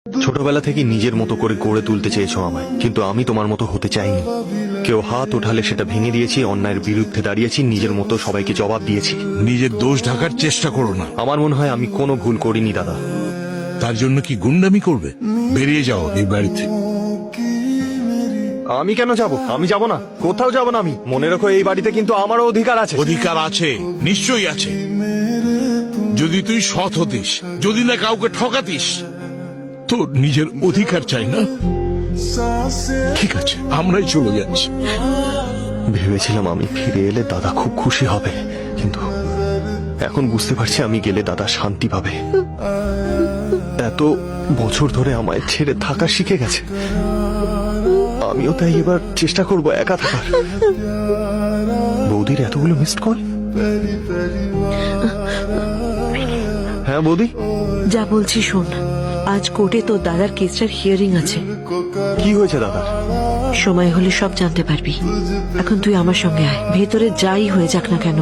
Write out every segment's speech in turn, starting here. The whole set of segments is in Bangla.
ছোটবেলা থেকে নিজের মতো করে গড়ে তুলতে চেয়েছো আমায়, কিন্তু আমি তোমার মতো হতে চাইনি। কেউ হাত উঠালে সেটা ভেঙে দিয়েছি, অন্যায়ের বিরুদ্ধে দাঁড়িয়েছি, নিজের মতো সবাইকে জবাব দিয়েছি। নিজের দোষ ঢাকার চেষ্টা করো না। আমার মনে হয় আমি কোনো ভুল করিনি দাদা। তার জন্য কি গুন্ডামি করবে? বেরিয়ে যাও এই বাড়ি থেকে। আমি কেন যাব? আমি যাব না, কোথাও যাব না আমি। মনে রাখো এই বাড়িতে কিন্তু আমারও অধিকার আছে। অধিকার আছে, নিশ্চয়ই আছে। যদি তুই সৎ হতিস, যদি না কাউকে ঠকাতিস, তোর নিজের অধিকার চাই না? ঠিক আছে, আমরাই চলে যাচ্ছি। ভেবেছিলাম আমি ফিরে এলে দাদা খুব খুশি হবে, কিন্তু এখন বুঝতে পারছি আমি গেলে দাদা শান্তি পাবে। এত বছর ধরে আমায় ছেড়ে থাকা শিখে গেছে, আমিও তাই এবার চেষ্টা করব একা থাকার। বৌদির এতগুলো মিসড কল। হ্যাঁ বৌদি। যা বলছি শোন, আজ কোর্টে তোর দাদার কেসটার হিয়ারিং আছে। কি হয়েছে দাদার? সময় হলে সব জানতে পারবি। এখন তুই আমার সঙ্গে আয়, ভেতরে যাই হয়ে যাক না কেন,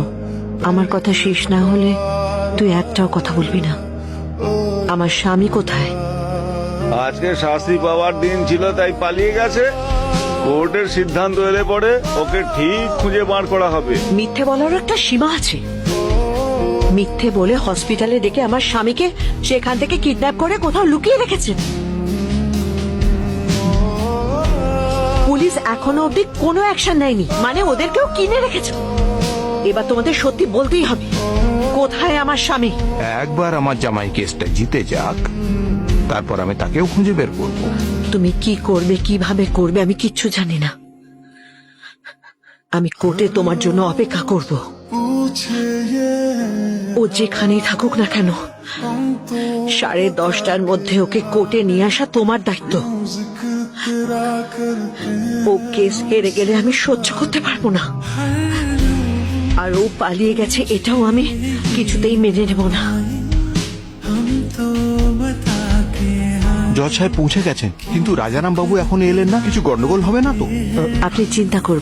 আমার কথা শেষ না হলে তুই একটাও কথা বলবি না। আমার স্বামী কোথায়? আজকে শাস্তি পাওয়ার দিন ছিল তাই পালিয়ে গেছে। কোর্টের সিদ্ধান্ত এলে পরে ওকে ঠিক খুঁজে বার করা হবে। মিথ্যে বলার একটা সীমা আছে। মিথ্যে বলে হসপিটালে ডেকে আমার স্বামীকে সেখান থেকে কিডন্যাপ করে কোথাও লুকিয়ে রেখেছে। পুলিশ এখনো অবধি কোনো অ্যাকশন নেয়নি, মানে ওদেরকেও কিনে রেখেছে। এবার তোমাদের সত্যি বলতেই হবে, কোথায় আমার স্বামী? একবার আমার জামাই কেসটা জিতে যাক, তারপর আমি তাকেও খুঁজে বের করব। তুমি কি করবে, কিভাবে করবে, আমি কিচ্ছু জানি না। আমি কোর্টে তোমার জন্য অপেক্ষা করব। ও যেখানেই থাকুক না কেন, 10:30টার মধ্যে ওকে কোর্টে নিয়ে আসা তোমার দায়িত্ব। ও কেস হেরে গেলে আমি সহ্য করতে পারবো না, আর ও পালিয়ে গেছে এটাও আমি কিছুতেই মেনে নেব না। জজ সাহেব পৌঁছে গেছেন, কিন্তু রাজারাম বাবু এখনো এলেন না। কিছু গন্ডগোল হবে না তো? আপনি চিন্তা করবেন